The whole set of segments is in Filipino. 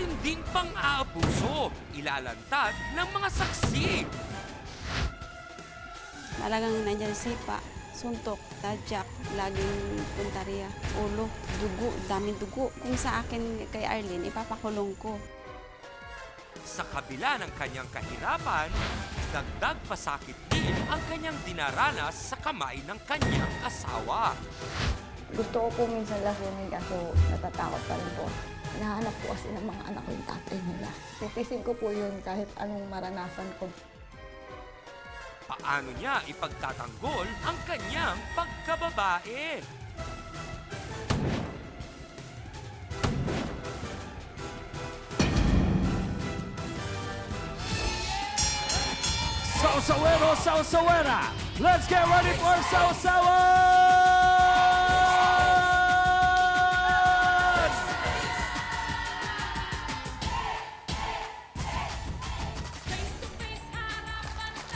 matinding pang-aabuso, ilalantad ng mga saksi. Talagang nandiyan sipa, suntok, tadyak, laging puntarya, ulo, dugo, daming dugo. Kung sa akin kay Arlene, ipapakulong ko. Sa kabila ng kanyang kahirapan, dagdag pasakit din ang kanyang dinaranas sa kamay ng kanyang asawa. Gusto ko po minsan lasunin kaso natatakot pa rin po. Hinahanap po kasi ng mga anak ko yung tatay nila. Titisin ko po yun kahit anong maranasan ko. Paano niya ipagtatanggol ang kanyang pagkababae? Sausawero, Sausawera! Let's get ready for Sausawan!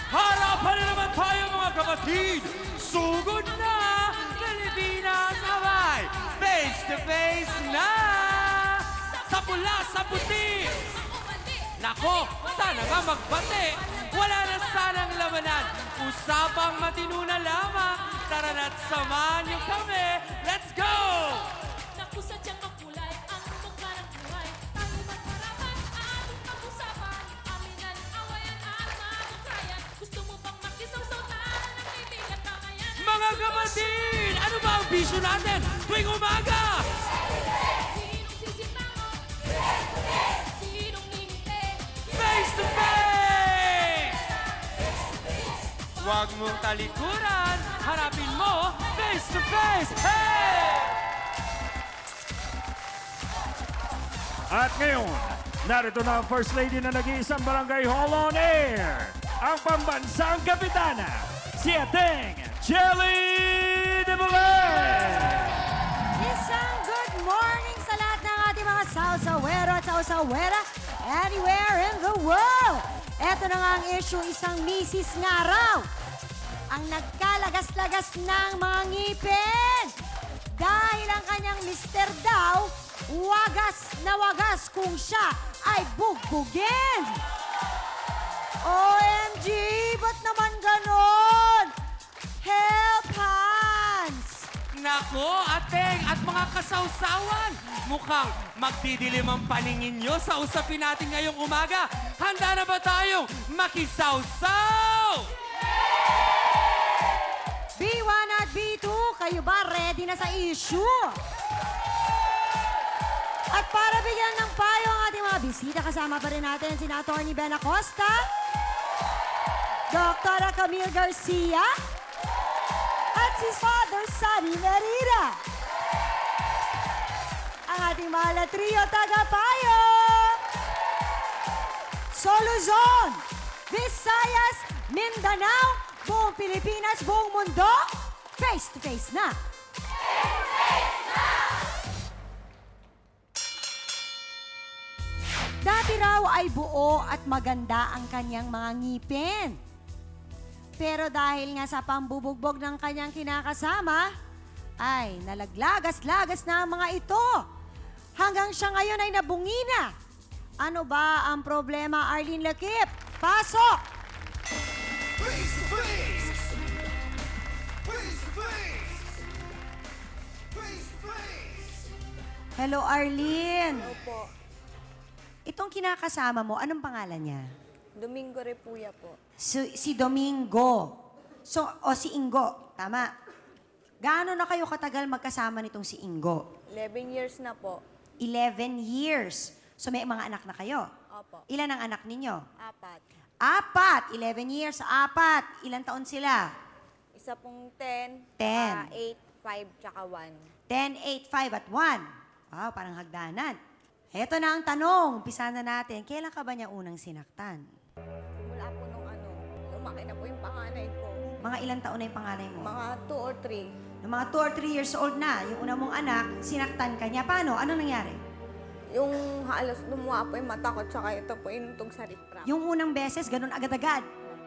Harapan na naman tayo mga kapatid! Sugod na! Pilipinas sabay! Face to face na! Sa pula, sa puti! Nako, sana nga magbate! Wala na sanang labanan! Usapang matino na lamang! Tara na't samahan niyo kami! Let's go! Naku, sadyang makulay ang mukha ng buhay. Tayo magparapan, ating pag-usapan. Aminan, awayan at mabukrayan. Gusto mo bang makisawsaw tayo ng kaibigan kamayan? Mga kapatid! Ano ba ang bisyo natin tuwing umaga? Sinong sisimango? Sinong ngingiti? Face to face! Huwag mong talikuran, harapin mo face to face! Hey! At ngayon, narito na ang First Lady na nag-iisang Barangay Hall on Air, ang pambansang kapitana, si Ateng Jelly de Belen! Isang good morning sa lahat ng ating mga Sausawero at Sausawera anywhere in the world. Ito na nga ang issue, isang misis nga raw ang nagkalagas-lagas ng mga ngipin. Dahil ang kanyang mister daw, wagas na wagas kung siya ay bugbugin. OMG, ba't naman ganon? Help, Hans! Nako, ateng at mga kasawsawan, mukhang magdidilim ang paningin nyo sa usapin natin ngayong umaga. Handa na ba tayong makisawsaw? B1 at B2, kayo ba ready na sa issue? At para bigyan ng payo ang ating mga bisita, kasama pa rin natin si Atty. Ben Acosta, Dr. Camille Garcia, at si Father Sunny Merida. Ang ating mahal na trio tagapayo. So Luzon, Visayas, Mindanao, buong Pilipinas, buong mundo, face to face na. Dati raw ay buo at maganda ang kanyang mga ngipin. Pero dahil nga sa pambubugbog ng kanyang kinakasama, ay nalaglagas-lagas na ang mga ito. Hanggang siya ngayon ay nabungi na. Ano ba ang problema, Arlene Lakip? Pasok! Face to face! Face to face! Face to face! Hello, Arlene. Opo, Itong kinakasama mo, anong pangalan niya? Domingo Repuya po. Si Domingo. So, o si Ingo. Tama. Gaano na kayo katagal magkasama nitong si Ingo? 11 years na po. 11 years. So, may mga anak na kayo? Opo. Ilan ang anak ninyo? 4. 4. 11 years, 4. Ilan taon sila? Isa pong 10, 10. 8, 5, tsaka 1. 10, 8, 5, at 1. Wow, parang hagdanan. Heto na ang tanong. Umpisa na natin. Kailan ka ba niya unang sinaktan? Simula po nung lumaki na po yung panganay ko. Mga ilang taon na yung panganay mo? Mga 2 or 3. Nung mga 2 or 3 years old na, yung una mong anak, sinaktan ka niya. Paano? Ano nangyari? Yung halos lumuha po yung mata ko, tsaka ito po inuntog sa riprap. Yung unang beses, ganun agad-agad.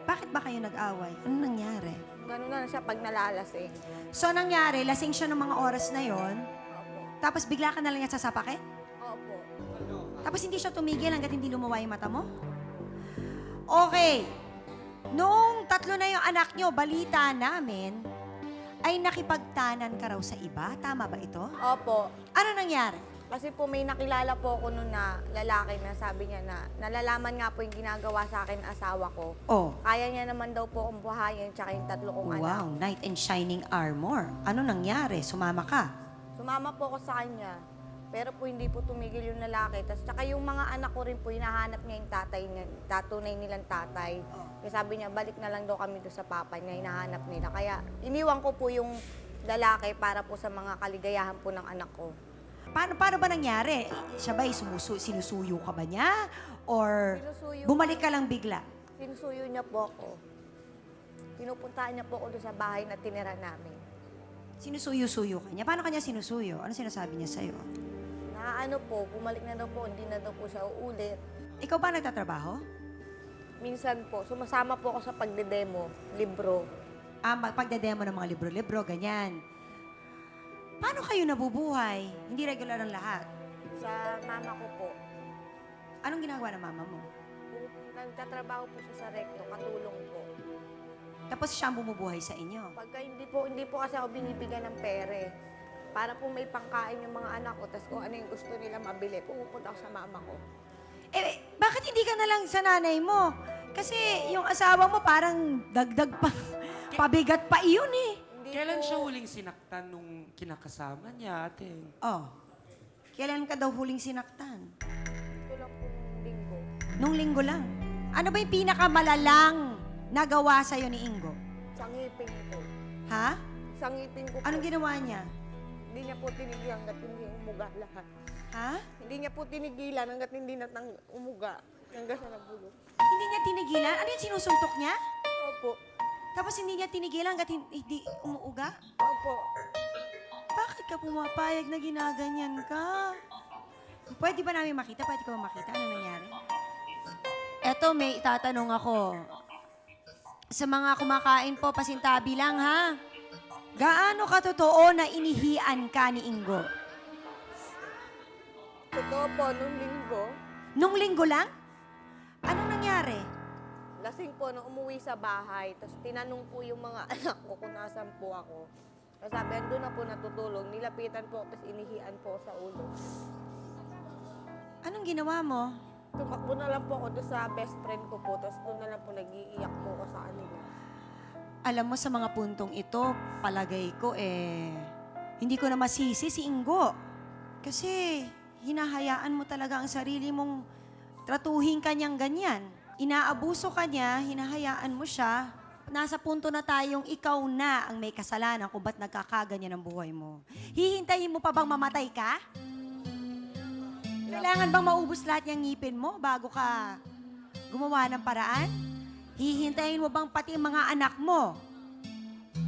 Bakit ba kayo nag-away? Ano nangyari? Ganun na siya pag nalalasing. So, nangyari, lasing siya ng mga oras na yon. Opo. Tapos bigla ka na lang niya sasapakin? Opo. Tapos hindi siya tumigil hanggat hindi lumawa yung mata mo? Okay. Noong 3 na yung anak nyo, balita namin, ay nakipagtanan ka raw sa iba. Tama ba ito? Opo. Ano nangyari? Kasi po may nakilala po ako noon na lalaki na sabi niya na nalalaman nga po yung ginagawa sa akin asawa ko. Oh. Kaya niya naman daw po akong buhayin tsaka yung 3 kong anak. Wow, knight in shining armor. Ano nangyari? Sumama ka? Sumama po ako sa kanya. Pero po hindi po tumigil yung lalaki. Tapos tsaka yung mga anak ko rin po, hinahanap niya yung tatay niya, tatunay nilang tatay. Kaya sabi niya, balik na lang daw kami doon sa papa niya, hinahanap nila. Kaya iniwan ko po yung lalaki para po sa mga kaligayahan po ng anak ko. Paano ba nangyari? Siya ba sinusuyo ka ba niya? Or Sinusuyo. bumalik ka lang bigla? Sinusuyo niya po ako. Pinupuntahan niya po ako doon sa bahay na tinira namin. Sinusuyo-suyo ka niya? Paano kanya sinusuyo? Ano sinasabi niya sa'yo? Na ano po, bumalik na daw po, hindi na daw po siya uulit. Ikaw ba nagtatrabaho? Minsan po, sumasama po ako sa pagdedemo, libro. Pagdedemo ng mga libro-libro, ganyan. Paano kayo nabubuhay? Hindi regular ang lahat. Sa mama ko po. Anong ginagawa ng mama mo? Nagtatrabaho po siya sa recto, katulong po. Tapos siya ang bumubuhay sa inyo. Pagka hindi po kasi ako binibigyan ng pere. Para po may pangkain yung mga anak ko, tapos kung ano yung gusto nila mabili, pumupunta ako sa mama ko. Eh, bakit hindi ka na lang sa nanay mo? Kasi yung asawa mo parang dagdag pa, pabigat pa iyon eh. Hindi Kailan po, siya huling sinaktan nung kinakasama niya, ate? Oh, kailan ka daw huling sinaktan? ito lang po nung linggo. Nung linggo lang. Ano ba yung pinakamalalang nagawa sa'yo ni Ingo? Sa ngipin ko. Ha? Sa ngipin ko po. Anong ginawa niya? Hindi niya po tinigilan hanggat hindi umuga lahat. Ha? Hindi niya po tinigilan hanggat hindi umuga. Hanggang sa nabulok. Hindi niya tinigilan? Ano yung sinusuntok niya? Opo. Tapos hindi niya tinigilan hanggat hindi umuuga? Opo. Bakit ka pumapayag na ginaganyan ka? Pwede ba namin makita? Pwede ka ba makita? Ano nangyari? Eto, may itatanong ako. Sa mga kumakain po, pasintabi lang ha. Gaano katotoo na inihian ka ni Ingo? Totoo po, nung linggo, Nung linggo lang? Anong nangyari? lasing po nung umuwi sa bahay. Tapos tinanong po yung mga anak ko kung nasan po ako. Tapos sabi, andun na po natutulog. Nilapitan po, tapos inihian po sa ulo. Anong ginawa mo? Tumakbo na lang po ako doon sa best friend ko po. Tapos doon na lang po nag-iiyak po ako sa kanila. Alam mo, sa mga puntong ito, palagay ko hindi ko na masisi si Ingo. Kasi hinahayaan mo talaga ang sarili mong tratuhin kanyang ganyan. Inaabuso ka niya, hinahayaan mo siya. Nasa punto na tayong ikaw na ang may kasalanan kung ba't nagkakaganyan ang buhay mo. Hihintayin mo pa bang mamatay ka? Kailangan bang maubos lahat yung ngipin mo bago ka gumawa ng paraan? Hihintayin mo bang pati ang mga anak mo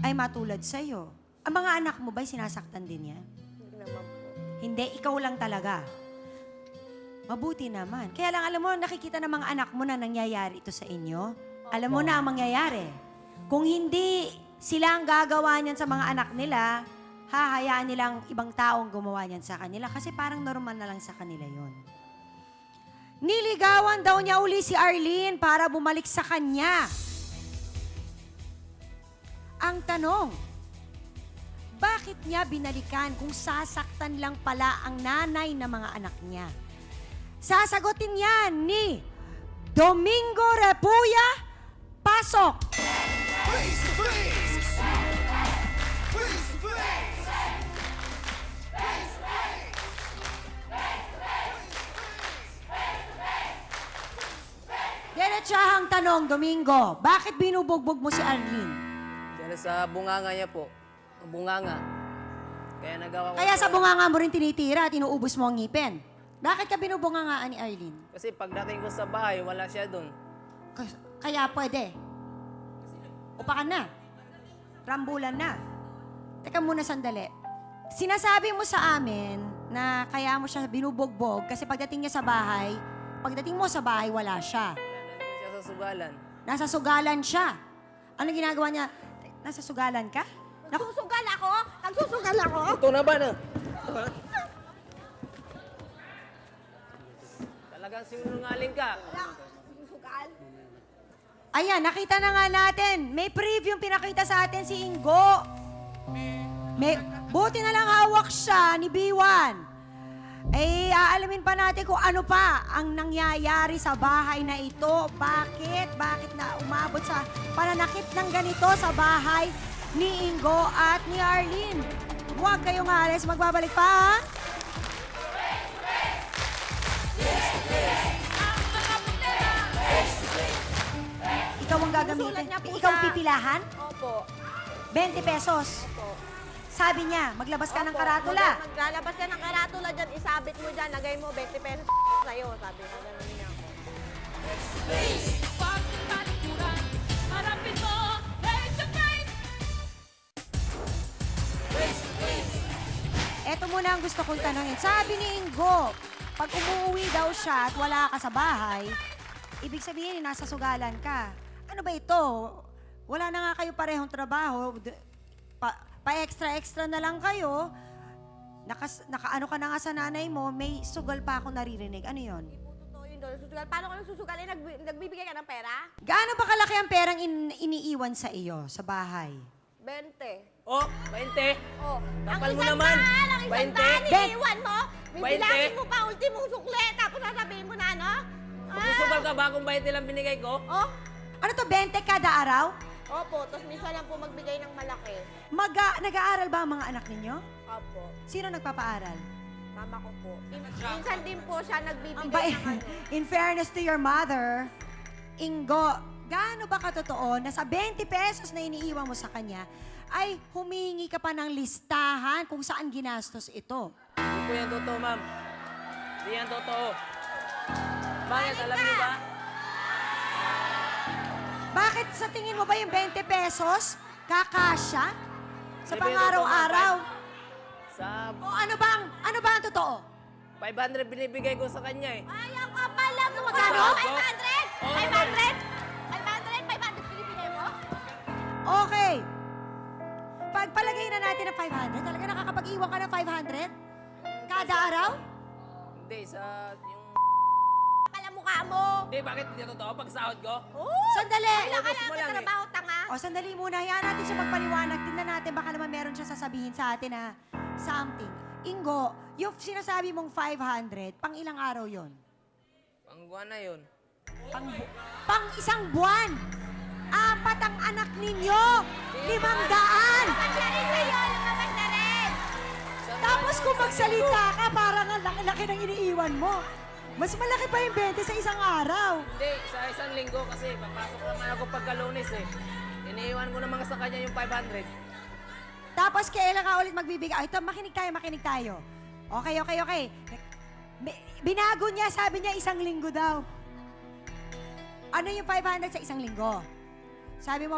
ay matulad sa'yo? Ang mga anak mo ba'y sinasaktan din yan? Hindi naman po. Hindi, ikaw lang talaga. Mabuti naman. Kaya lang, alam mo, nakikita ng mga anak mo na nangyayari ito sa inyo. Alam mo na ang mangyayari. Kung hindi sila ang gagawa niyan sa mga anak nila, hahayaan nilang ibang taong gumawa niyan sa kanila kasi parang normal na lang sa kanila yon. Niligawan daw niya uli si Arlene para bumalik sa kanya. Ang tanong, bakit niya binalikan kung sasaktan lang pala ang nanay ng mga anak niya? Sasagutin yan ni Domingo Repuya. Pasok! Face to face! Face to face! Face to face! Diretsahang tanong, Domingo. Bakit binubugbog mo si Arlene? Dahil sa bunganga niya po. Ang bunganga. Kaya nagawa ko. Kaya sa bunganga mo rin tinitira at inuubos mo ang ngipin. Bakit ka binubungangaan ni Arlene? Kasi pagdating ko sa bahay, wala siya doon. Kaya pwede. Upakan na. Rambulan na. Teka muna sandali. Sinasabi mo sa amin na kaya mo siya binubugbog kasi pagdating niya sa bahay, pagdating mo sa bahay, wala siya. Nandun siya sa sugalan. Nasa sugalan siya. Ano ginagawa niya? Nasa sugalan ka? Nagsusugal ako? Nagsusugal ako? Ito na ba na? Talagang sinungaling ka. Susugal. Ayan, nakita na nga natin. May preview pinakita sa atin si Ingo. Buti na lang hawak siya ni B1. Eh, aalamin pa natin kung ano pa ang nangyayari sa bahay na ito. Bakit? Bakit na umabot sa pananakit ng ganito sa bahay ni Ingo at ni Arlene? Huwag kayong alis. Magbabalik pa, ha? Ikaw ang gagamitin. Susulat niya po Ikaw sa- pipilahan? Opo. 20 pesos. Opo. Sabi niya, maglabas ka ng Opo. karatula. Maglalabas ka ng karatula dyan, isabit mo dyan, lagay mo 20 pesos sa'yo. Sabi ko, gano'n niya ako. Pag talikuran, harapin mo, face to face. Eto muna ang gusto kong tanongin. Sabi ni Ingo, pag umuwi daw siya at wala ka sa bahay, ibig sabihin, nasa sugalan ka. Ano ba ito? Wala na nga kayo parehong trabaho. Pa-extra-extra na lang kayo. Nakaano ka na nga sa nanay mo, may sugal pa ako naririnig. Ano yon? Hindi po totoo yun doon. Susugal. Paano ka nagsusugal? Eh, nagbibigay ka ng pera? Gaano ba kalaki ang perang iniiwan sa iyo, sa bahay? 20. Oh, 20. Oh, Kapal ang mo isang naman. daan, ang isang 20. daan, iniiwan mo. Bibilangin 20. mo pa, ultimong sukle, tapos sasabihin mo na, ano? Magsusugal ka ba kung 20 lang binigay ko? Oh, Ano to, 20 kada araw? opo, tapos minsan lang po magbigay ng malaki. Nag-aaral ba ang mga anak ninyo? Opo, Sino nagpapaaral? mama ko po. Minsan din po siya Ang nagbibigay ng ano. in fairness to your mother, Ingo, gaano ba katotoo na sa 20 pesos na iniiwan mo sa kanya, ay humingi ka pa ng listahan kung saan ginastos ito? Hindi po yan totoo, ma'am. Hindi yan totoo. Bakit? Alam niyo ba? Bakit sa tingin mo ba yung 20 pesos kakasya sa Hindi, pang-araw-araw? Sa O ano ba ang totoo? 500 binibigay ko sa kanya eh. Ayaw ka pala mo. Magkano? 500? Oo, 500? 500 binibigay mo? Okay. Pagpalagay na natin ng 500, talaga nakakapag-iwan ka ng 500? Kada araw? Hindi, sa yung... Pala mukha mo. Hindi, bakit hindi totoo? Pag sahod ko? Sandali! Wala ka Ubus lang mo lang ng eh. trabaho, tanga. O, sandali muna. Hayaan natin siya magpaliwanag. Tingnan natin, baka naman meron siya sasabihin sa atin na something. Ingo, yung sinasabi mong 500, pang ilang araw yon? Ang buwan na yun. Pang isang buwan! 4 ang anak ninyo! 500! Pagdarin kayo, lumabas na rin. Tapos kung magsalita ka, parang ang laki-laki ng iniiwan mo. Mas malaki pa yung 20 sa isang araw. Hindi, sa isang linggo kasi papasok naman ako pagka-Lunes eh. Iniiwan ko naman sa kanya yung 500. Tapos kailan ka ulit magbibigay? Ito, makinig tayo. Okay. Binago niya, sabi niya isang linggo daw. Ano yung 500 sa isang linggo? Sabi mo,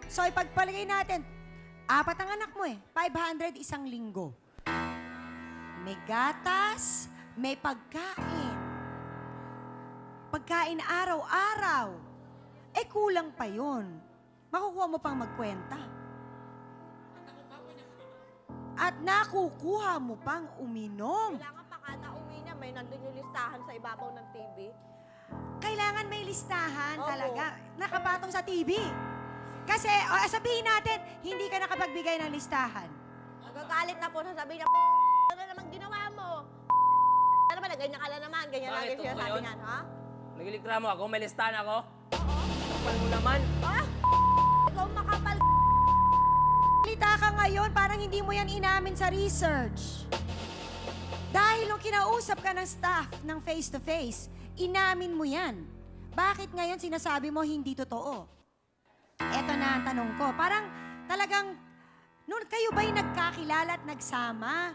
so ipagpalagay natin, 4 ang anak mo eh, 500 isang linggo. May gatas, may pagkain. Pagkain araw-araw. Eh kulang pa yun. Makukuha mo pang magkwenta. At nakukuha mo pang uminom. Kailangan pa kada uwi niya, may nandun yung listahan sa ibabaw ng TV. Kailangan may listahan Opo. talaga. Nakapatong sa TV. Kasi, sabihin natin, hindi ka nakapagbigay ng listahan. Nagagalit na po, sasabihin niya, ano naman ginawa mo? Ano naman, ganyan ka lang naman, ganyan Bakit? lagi siya Totoo sabi yun? niya, ha? Naglilikra mo ako, may listahan ako. Kapal mo naman. Ah! Ikaw makapal. Salita ka ngayon, parang hindi mo yan inamin sa research. Dahil nung kinausap ka ng staff ng face-to-face, inamin mo yan. Bakit ngayon sinasabi mo hindi totoo? Eto na ang tanong ko. Parang talagang, nung kayo ba'y nagkakilala at nagsama,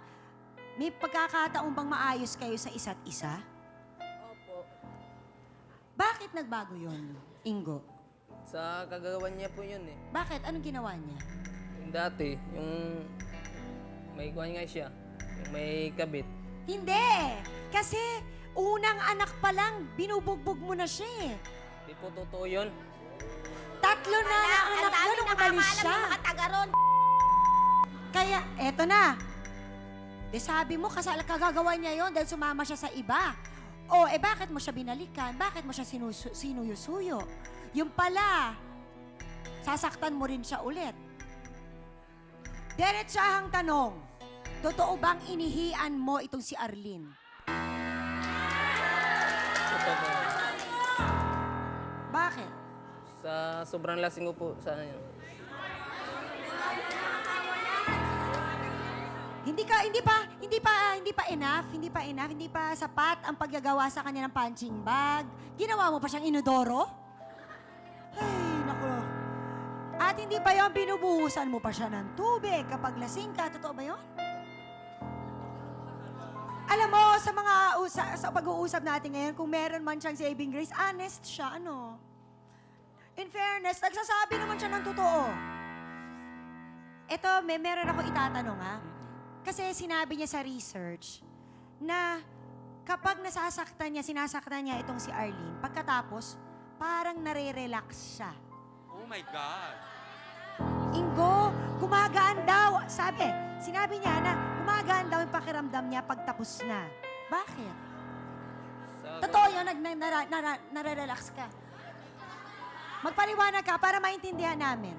may pagkakataon bang maayos kayo sa isa't isa? Opo. Bakit nagbago yun, Ingo? Sa kagagawan niya po yun eh. Bakit? Anong ginawa niya? Yung dati, yung may kuhan nga siya. Yung may kabit. Hindi! Kasi unang anak pa lang, binubugbog mo na siya eh. Di po totoo yun. 3 na anak yun nung umalis siya. yung mga taga ron. Kaya, eto na. De sabi mo, kagagawa niya yon dahil sumama siya sa iba. O, bakit mo siya binalikan? Bakit mo siya sinuyusuyo? Yung pala, sasaktan mo rin siya ulit. Diretsahang tanong, totoo bang inihian mo itong si Arlene? Totoo. Bakit? Sa sobrang lasing ko po sa ano yun. Hindi pa sapat ang paggagawa sa kanya ng punching bag. Ginawa mo pa siyang inodoro? Ay, naku. At hindi pa yon, binubuhusan mo pa siya ng tubig kapag lasing ka. Totoo ba yon? Alam mo, sa pag-uusap natin ngayon, kung meron man siyang saving grace, honest siya, ano? In fairness, nagsasabi naman siya ng totoo. Ito, meron ako itatanong, ha? Kasi sinabi niya sa research na kapag sinasaktan niya itong si Arlene, pagkatapos, parang nare-relax siya. Oh my God. Ingo, gumagaan daw. Sinabi niya na gumagaan daw yung pakiramdam niya pag tapos na. Bakit? Totoo yun, nare-relax ka. Magpaliwanag ka para maintindihan namin.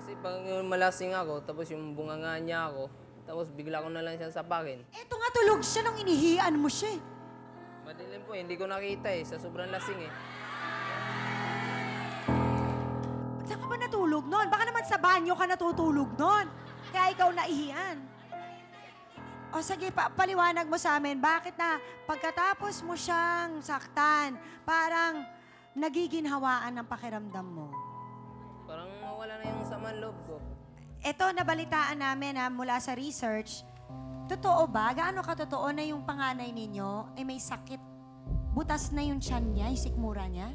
Kasi pag yung malasing ako, tapos yung bunganga niya ako, tapos bigla ko na lang siya sapakin. Eto nga, tulog siya nung inihian mo siya. Madilim po, hindi ko nakita sa sobrang lasing Saan ka ba natulog nun? Baka naman sa banyo ka natutulog nun. Kaya ikaw naihian. O sige, paliwanag mo sa amin, bakit na pagkatapos mo siyang saktan, parang nagiginhawaan ng pakiramdam mo? Parang mawala na yung saman loob ko. Ito, nabalitaan namin mula sa research, totoo ba? Gaano katotoo na yung panganay ninyo ay may sakit? Butas na yung tiyan niya, yung sikmura niya?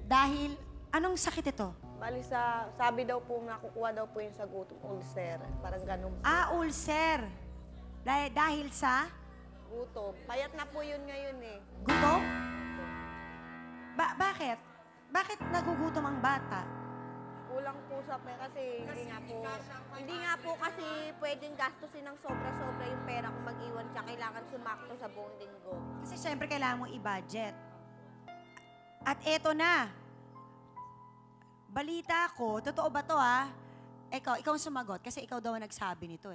Dahil, anong sakit ito? Bali sabi daw po, nakukuha daw po yung sa gutong ulcer. Parang ganun po. Ulcer. Dahil sa Gutom. Payat na po yun ngayon eh. gutom? Bakit? Bakit nagugutom ang bata? Kulang po sa pera kasi hindi nga po kasi pwedeng gastusin ng sobra-sobra yung pera kung mag-iwan siya. Kailangan sumakto sa buong linggo. Kasi syempre kailangan mong i-budget. At eto na. Balita ko, totoo ba to Ikaw ang sumagot kasi ikaw daw ang nagsabi nito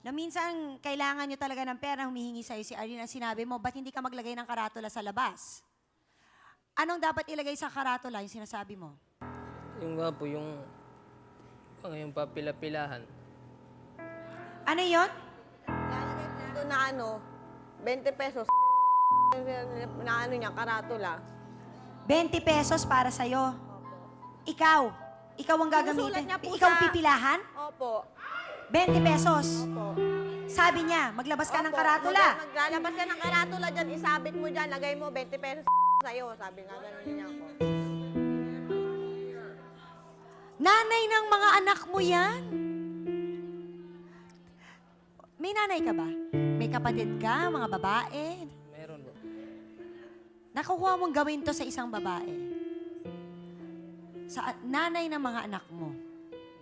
Na minsan kailangan nyo talaga ng pera, humihingi sa'yo si Arlene. Ang sinabi mo, ba't hindi ka maglagay ng karatula sa labas? Anong dapat ilagay sa karatula, yung sinasabi mo? Yung nga po, yung papila-pilahan. Ano yon? Lalagay po doon na 20 pesos. Na niya, karatula. 20 pesos para sa'yo. Ikaw ang gagamitin. Sinusulat niya po Ikaw sa- pipilahan? Opo. 20 pesos. Opo. Sabi niya, maglabas ka ng Opo. karatula. Maglalabas ka ng karatula dyan, isabit mo dyan, lagay mo 20 pesos sa'yo. Sabi nga ganun niya ako. Nanay ng mga anak mo yan? May nanay ka ba? May kapatid ka, mga babae? Meron po. Nakukuha mong gawin to sa isang babae. Sa nanay ng mga anak mo.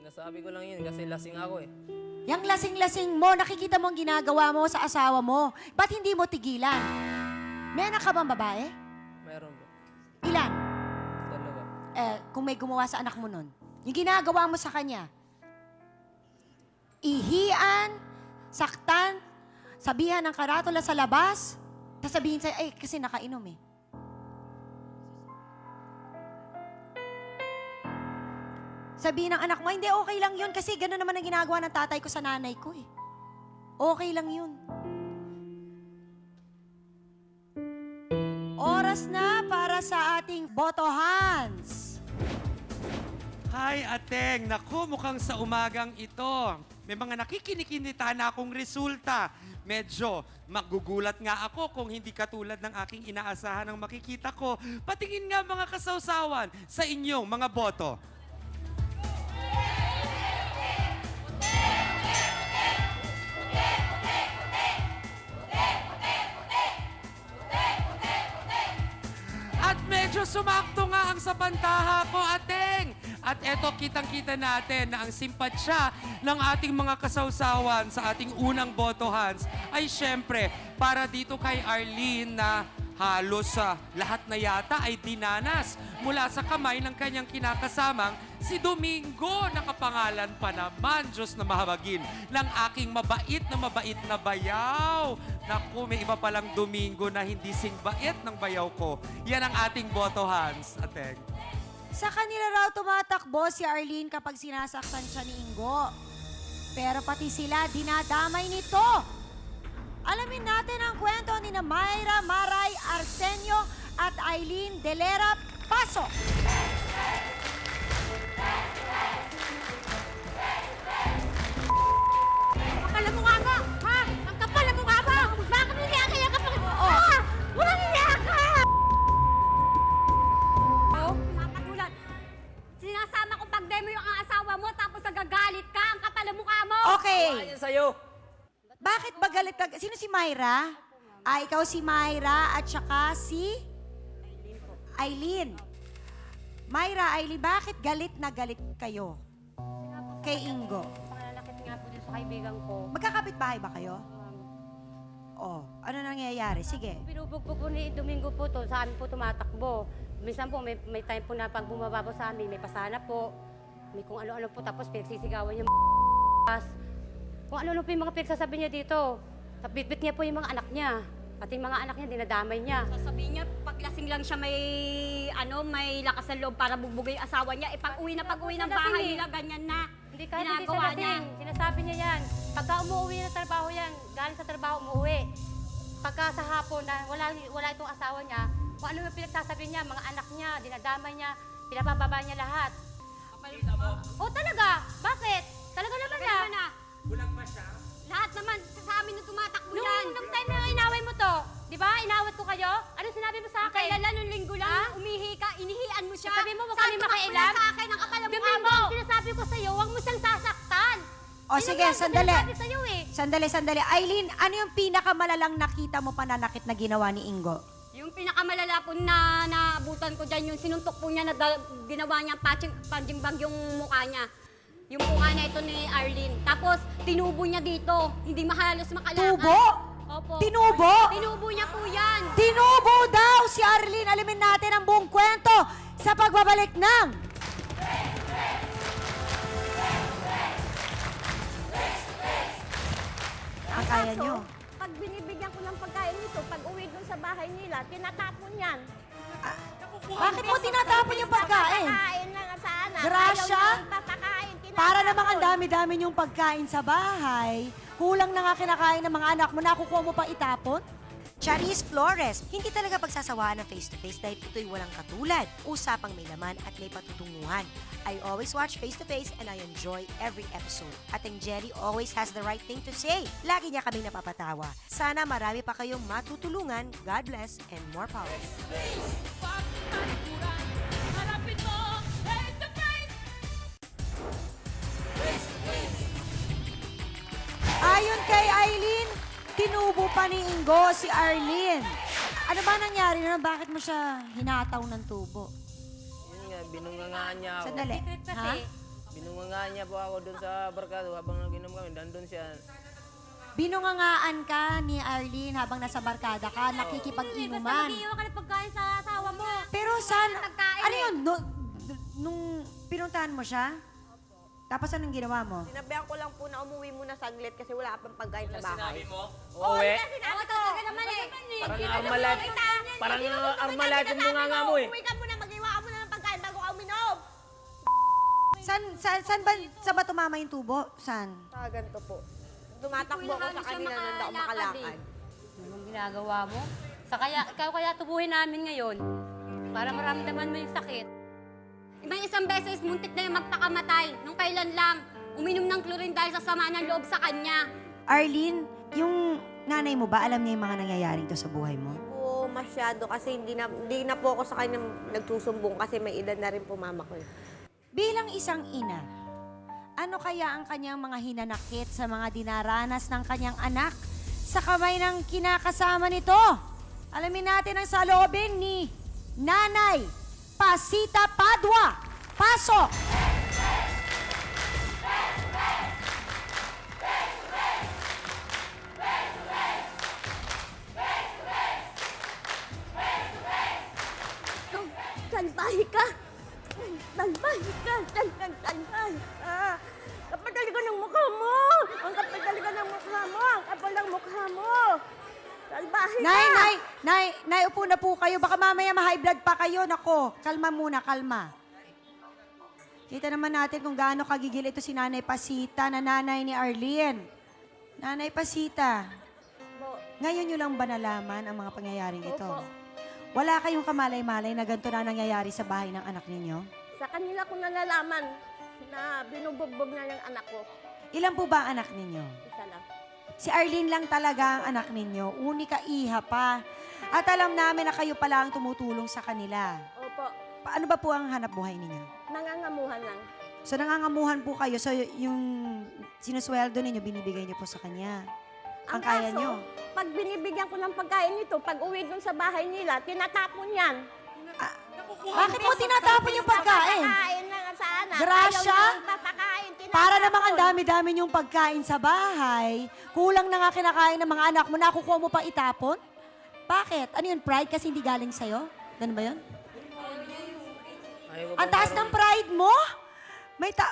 Nasabi ko lang yun kasi lasing ako Yang lasing-lasing mo, nakikita mo ang ginagawa mo sa asawa mo. Ba't hindi mo tigilan? May anak ka bang babae? Meron po. Ilan? 2. Kung may gumawa sa anak mo nun. Yung ginagawa mo sa kanya. Ihian, saktan, sabihan ng karatula sa labas, sasabihin sa'yo, kasi nakainom Sabihin ng anak mo, hindi, okay lang yun kasi gano'n naman ang ginagawa ng tatay ko sa nanay ko Okay lang yun. Oras na para sa ating botohans. Hi, Ateng. Naku, mukhang sa umagang ito. May mga nakikinikinita na akong resulta. Medyo magugulat nga ako kung hindi katulad ng aking inaasahan ang makikita ko. Patingin nga mga kasawsawan sa inyong mga boto. At medyo sumakto nga ang sabantaha ko, Ateng. At eto, kitang-kita natin na ang simpatsya ng ating mga kasawsawan sa ating unang botohans ay syempre para dito kay Arlene na halos sa lahat na yata ay dinanas mula sa kamay ng kanyang kinakasamang si Domingo. Nakapangalan pa naman, Diyos na mahabagin, ng aking mabait na bayaw. Naku, may iba palang Domingo na hindi singbait ng bayaw ko. Yan ang ating boto, Hans. Ateng. Sa kanila raw tumatakbo si Arlene kapag sinasaktan siya ni Ingo. Pero pati sila dinadamay nito. Alamin natin ang kwento ni na Mayra Maray Arsenio at Aileen Delera. Pasok! Kapal mo nga ba? Ha? Ang kapal mo nga ba? Bakit niya kaya kapag... Ah! Walang niya ka! Oh, nakatulad. Sinasama ko pag demo yung ang asawa mo tapos nagagalit ka. Ang kapal ang mukha mo! Okay. Sa'yo. Bakit ba galit ka? Sino si Mayra? Ikaw si Mayra at saka si... Aileen. Mayra, Aileen, bakit galit na galit kayo? Kay Ingo. Panlalakit nga po din sa kaibigan ko. Magkakapit bahay ba kayo? Oh, ano nangyayari? Sige. Pinubugbog po ni Domingo po to, sa amin po tumatakbo. Minsan po may time po na pag bumaba po sa amin, may pasana po, may kung ano-ano po, tapos pinagsisigawan niya kung ano-ano po yung mga pinagsasabi niya dito. Bitbit niya po yung mga anak niya. Pati yung mga anak niya, dinadamay niya. Sasabihin niya, paglasing lang siya may lakas ng loob para bugbugay yung asawa niya. Eh, pag-uwi ng bahay nila, ganyan na. Hindi kahit hindi Ginagawa siya niya. lasing. Sinasabi niya yan. Pagka umuwi na trabaho yan, galing sa trabaho umuwi. Pagka sa hapon na wala itong asawa niya, kung ano yung pinagsasabi niya, mga anak niya, dinadamay niya, pinapababa niya lahat. Oh, talaga? Bakit? Talaga naman na. Bulag ba siya? Lahat naman sa amin na tumatakbo yan. Nung time na inaway mo to, di ba? Inawat ko kayo? Ano sinabi mo sa akin? Kailan nung linggo lang, umihi ka, inihian mo siya. Sabi mo, huwag Saan kami tumakbo makialam? na sa akin ang kapal ang mukha Domingo, mo? sinasabi ko sa'yo, huwag mo siyang sasaktan. O sige, sandali. Sinasabi sa'yo eh. Sandali. Aileen, ano yung pinakamalalang nakita mo pananakit na ginawa ni Ingo? Yung pinakamalala po na naabutan ko dyan, yung sinuntok po niya na ginawa niya punching bag yung mukha niya. Yung mukha na ito ni Arlene. Tapos, tinubo niya dito. Hindi mahalos makalakad. Tubo? Opo. Tinubo? Tinubo niya po yan. Tinubo daw si Arlene. Alamin natin ang buong kwento sa pagbabalik ng... Ang kaya nyo. Pag binibigyan ko ng pagkain nito, pag uwi dun sa bahay nila, tinatapon yan. Bakit mo tinatapon yung pagkain? Papakain lang sa anak. Grasya? Ayaw nang papakain, tinatapon. Para namang ang dami-dami yung pagkain sa bahay, kulang na nga kinakain ng mga anak mo, nakukuha mo pa itapon? Charis Flores, hindi talaga pagsasawaan ng face-to-face dahil ito'y walang katulad. Usapang may laman at may patutunguhan. I always watch face-to-face and I enjoy every episode. At ang Jerry always has the right thing to say. Lagi niya kaming napapatawa. Sana marami pa kayong matutulungan. God bless and more power. Harapin mo, face to face. Ayon kay Aileen, tinubo pa ni Ingo si Arlene. Ano ba nangyari na? Bakit mo siya hinataw ng tubo? Yun nga, binungangaan niya ako. Sandali. Ha? Binungangaan niya po ako doon sa barkado habang naginom kami. Nandun siya. Binungangaan ka ni Arlene habang nasa barkada ka, Basta nakikipag-inuman. mag-iiwan ka ng pagkain sa asawa mo. Pero saan? Pagkain Ano yun? Nung pinuntahan mo siya? Tapos anong ginawa mo? Sinabihan ko lang po na umuwi muna saglit kasi wala pang pagkain sa bahay. Uuwi. Oo, talaga naman eh. Parang armalat yung bunganga mo eh. Umuwi ka muna, mag-iwaan mo na ng pagkain bago ka uminom. Saan ba tumama yung tubo? Saan? Sa ganito po. Tumatakbo ako sa kanila na daw makalakad. Anong ginagawa mo? Ikaw kaya tubuhin namin ngayon para maramdaman mo yung sakit. Ibang isang beses, muntik na yung magpakamatay. Nung kailan lang, uminom ng chlorine dahil sa sama ng loob sa kanya. Arlene, yung nanay mo ba, alam niya yung mga nangyayari to sa buhay mo? Po, masyado kasi hindi na po ako sa kanya nagsusumbong kasi may edad na rin po mama ko. Bilang isang ina, ano kaya ang kanyang mga hinanakit sa mga dinaranas ng kanyang anak sa kamay ng kinakasama nito? Alamin natin ang saloobin ni Nanay Pasita Padua. Pasok! Salbahe ka! Salbahe ka! Salbahe ka! Kapal talaga ng mukha mo! Ang kapal talaga ng mukha mo! Ang kapal ng mukha mo! Salbahe ka! Nay, upo na po kayo. Baka mamaya ma-high blood pa kayo. Nako, kalma muna, kalma. Kita naman natin kung gaano kagigil ito si Nanay Pasita na nanay ni Arlene. Nanay Pasita, ngayon nyo lang ba nalaman ang mga pangyayaring ito? Opo. Wala kayong kamalay-malay na ganito na nangyayari sa bahay ng anak ninyo? Sa kanila ko nalalaman na binubugbog na yung anak ko. Ilan po ba ang anak ninyo? Isa lang. Si Arlene lang talaga ang anak ninyo. Unika iha pa. At alam namin na kayo pala ang tumutulong sa kanila. Opo. Paano ba po ang hanap buhay ninyo? Nangangamuhan lang. So nangangamuhan po kayo. So yung sinusweldo ninyo, binibigay niyo po sa kanya. Ang kaya kaso, nyo. pag binibigyan ko ng pagkain nito, pag uwi dun sa bahay nila, tinatapon yan. Bakit mo tinatapon yung pagkain? Papakain lang sa anak. Grasya? Ayaw nang papakain, tinatapon. Para namang ang dami-dami yung pagkain sa bahay, kulang na nga kinakain ng mga anak mo, nakukuha mo pa itapon? Bakit? Ano yun, pride kasi hindi galing sa'yo? Ganun ba yun? Ayaw ko Ang pang taas ng pride mo?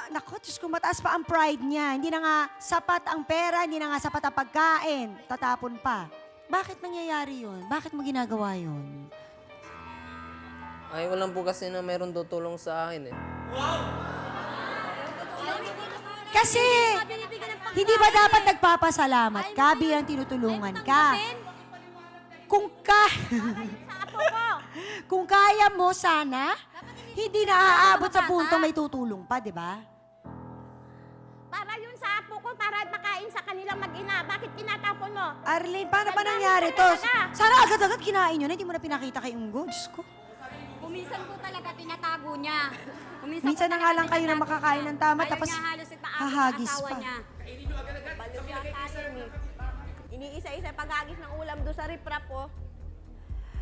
Naku, Diyos ko, mataas pa ang pride niya. Hindi na nga sapat ang pera, hindi na nga sapat ang pagkain. Tatapon pa. Bakit nangyayari yun? Bakit mo ginagawa yun? Ayaw ko lang po kasi na mayroon tutulong sa akin eh. Kasi, hindi ba dapat nagpapasalamat ka bilang tinutulungan ka? Kung kaya mo sana, hindi na aabot sa punto may tutulong pa, di ba? Para yun sa apo ko, para pakain sa kanila mag-ina. Bakit tinatapon mo? Arlene, paano pa nangyari to? Sana agad-agad kinain yun, hindi mo na pinakita kay Unggo. Diyos ko. Kuminsan po talaga tinatago niya. Minsan na nga lang kayo na makakain ng tama, Ayaw tapos niya halos itaabot sa hahagis asawa pa. niya. Balo yata yun eh. Iniisa-isa pag-agis ng ulam doon sa riprap po.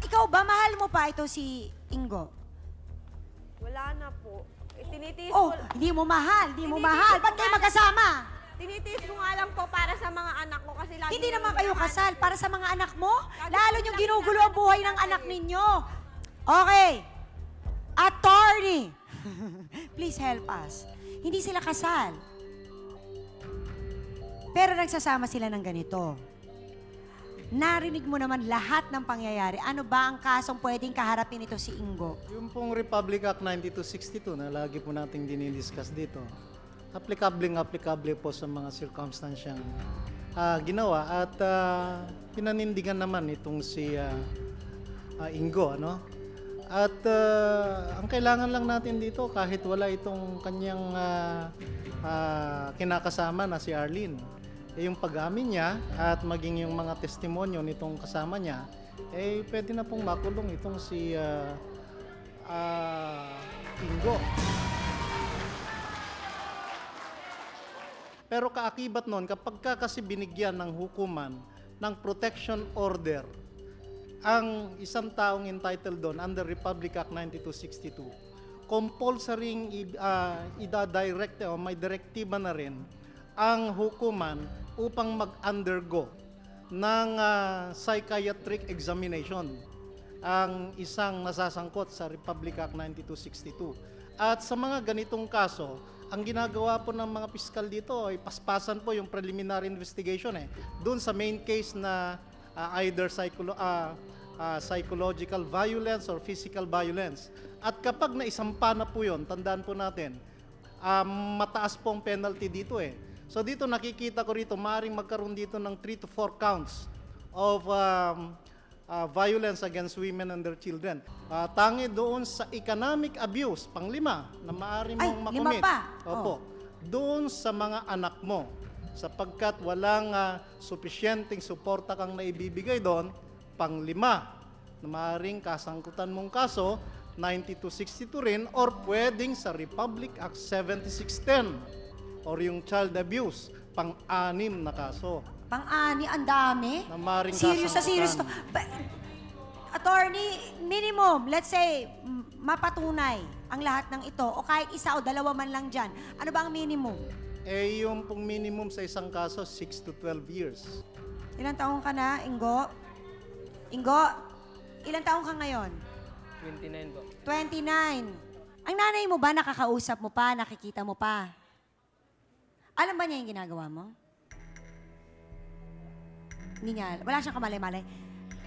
Ikaw ba, mahal mo pa ito si Ingo? Wala na po. Tinitiis Oh, ko. hindi mo mahal, hindi mo mahal. Ba't kayo magkasama? Tinitiis ko nga lang po para sa mga anak ko kasi lagi Hindi naman kayo kasal para sa mga anak mo. Lalo yung ginugulo ang buhay ng anak ninyo. Okay. Attorney. Please help us. Hindi sila kasal. Pero nagsasama sila ng ganito. Narinig mo naman lahat ng pangyayari. Ano ba ang kasong pwedeng kaharapin ito si Ingo? Yung pong Republic Act 9262 na lagi po nating dinidiscuss dito, applicable po sa mga circumstansyang ginawa at pinanindigan naman itong si Ingo. Ano? At ang kailangan lang natin dito kahit wala itong kanyang kinakasama na si Arlene, yung pag-amin niya at maging yung mga testimonyo nitong kasama niya, pwede na pong makulong itong si Ingo. Pero kaakibat nun, kapag kasi binigyan ng hukuman ng protection order, ang isang taong entitled doon under Republic Act 9262, compulsory ida-direct o may direktiba na rin ang hukuman upang mag-undergo ng psychiatric examination ang isang nasasangkot sa Republic Act 9262. At sa mga ganitong kaso, ang ginagawa po ng mga piskal dito ay paspasan po yung preliminary investigation doon sa main case na either psychological violence or physical violence. At kapag naisampa na po yun, tandaan po natin, mataas pong penalty dito So dito nakikita ko rito, maaaring magkaroon dito ng 3 to 4 counts of violence against women and their children. Tangi doon sa economic abuse, pang-5, na maaari mong makumit. 5 pa? Opo. Doon sa mga anak mo, sapagkat walang sufisyenteng suporta kang naibibigay doon, pang-5, na maaaring kasangkutan mong kaso, 9262 rin, or pwedeng sa Republic Act 7610, or yung child abuse, pang-6 na kaso. Pang-ani, ang dami. Na maaaring Serious sa serious to. kasangkutan. Attorney, minimum, let's say, mapatunay ang lahat ng ito, o kahit isa o dalawa man lang dyan. Ano ba ang minimum? Yung pong minimum sa isang kaso, 6 to 12 years. Ilang taong ka na, Ingo? Ingo, ilang taong ka ngayon? 29 po. 29. Ang nanay mo ba, nakakausap mo pa, nakikita mo pa? Alam ba niya yung ginagawa mo? Hindi niya, wala siyang kamalay-malay.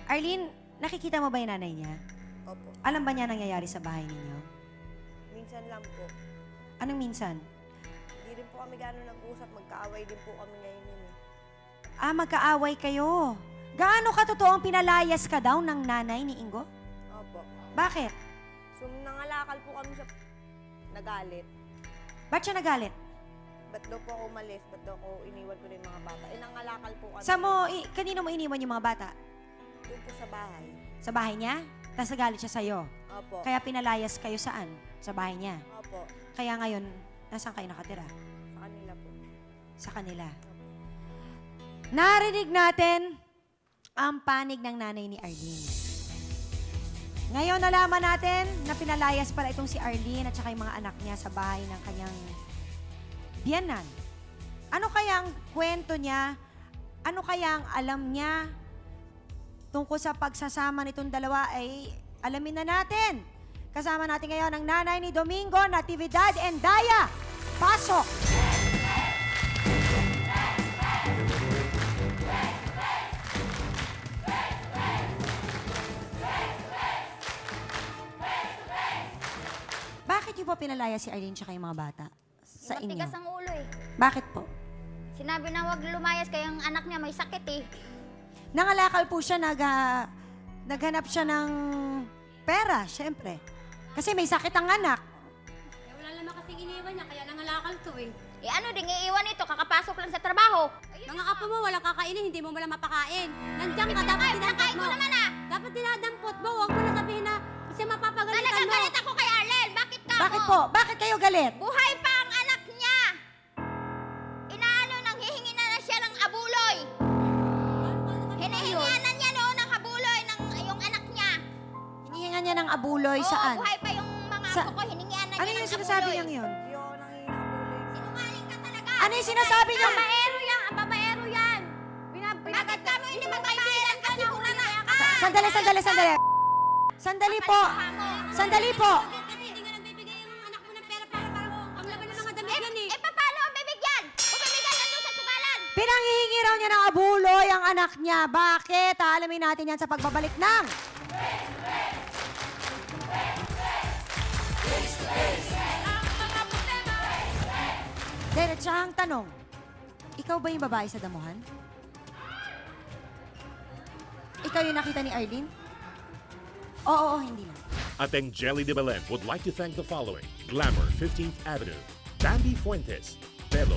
Arlene, nakikita mo ba yung nanay niya? Opo. Alam ba niya nangyayari sa bahay ninyo? Minsan lang po. Anong minsan? Hindi rin po kami gano'n nag-usap. Magkaaway din po kami ngayon yun eh. Ah, magkaaway kayo. Gaano ka totoong pinalayas ka daw ng nanay ni Ingo? Opo. Bakit? So, nangalakal po kami sa... Nagalit. Ba't siya nagalit? Ba't daw po ako umalis? Ba't daw ako iniwan ko rin mga bata? Eh, nangalakal po kami. Kanino mo iniwan yung mga bata? Doon po sa bahay. Sa bahay niya? Tapos nagalit siya sa'yo? Opo. Kaya pinalayas kayo saan? Sa bahay niya? Opo. Kaya ngayon, nasaan kayo nakatira? Sa kanila po. Sa kanila. Narinig natin ang panig ng nanay ni Arlene. Ngayon, nalaman natin na pinalayas pala itong si Arlene at saka yung mga anak niya sa bahay ng kanyang biyanan. Ano kaya ang kwento niya? Ano kaya ang alam niya tungkol sa pagsasama nitong dalawa ay alamin na natin. Kasama natin ngayon ang nanay ni Domingo, Natividad and Daya. Pasok! Bakit niyo po pinalaya si Arlene tsaka yung mga bata sa inyo? Matigas ang ulo eh. Bakit po? Sinabi na wag lumayas kaya ang anak niya may sakit eh. Nangalakal po siya, naghanap siya ng pera, syempre. Kasi may sakit ang anak. Eh, wala naman kasing iniwan niya, kaya nangalakal to eh. Eh ano ding iiwan ito, kakapasok lang sa trabaho. Mga apo mo, walang kakainin, hindi mo wala mapakain. Nandiyan ka, dapat Nakain dinadampot ko mo. naman ah. Dapat dinadampot mo, huwag mo na sabihin na kasi mapapagalitan Talaga mo. galit ako kay Arlel. Bakit ka Bakit po? Bakit kayo galit? Buhay pa ang anak niya. Inaano nang hihingi na siya ng abuloy. Hinihingian na niya noon ng abuloy ng yung anak niya. Hinihingan niya ng abuloy Oo, saan? buhay pa yung mga Sa- apo ko, hiningian na Ano niya yung ng sinasabi abuloy. niyang yun? Hindi ako nangingabuloy. Sinungaling ka talaga. Ano yung sinasabi niya? Babaero yan, babaero yan. Bakit ka mo hindi magbabayaran kasi una ka? Sandali. Sandali po. Sandali po. Kasi hindi nga nagbibigay yung anak mo ng pera para ang laban ng mga damit yan eh. Eh, paano ang bibigyan? Kung bibigyan nandun sa sugalan. Pinanghihingi raw niya ng abuloy ang anak niya. Bakit? Alamin natin yan sa pagbabalik ng... Diretsahang tanong. Ikaw ba yung babae sa damuhan? Ikaw yung nakita ni Arlene? Oo, hindi lang. Ateng Jelly de Belen would like to thank the following: Glamour 15th Avenue, Bambi Fuentes, Pelo,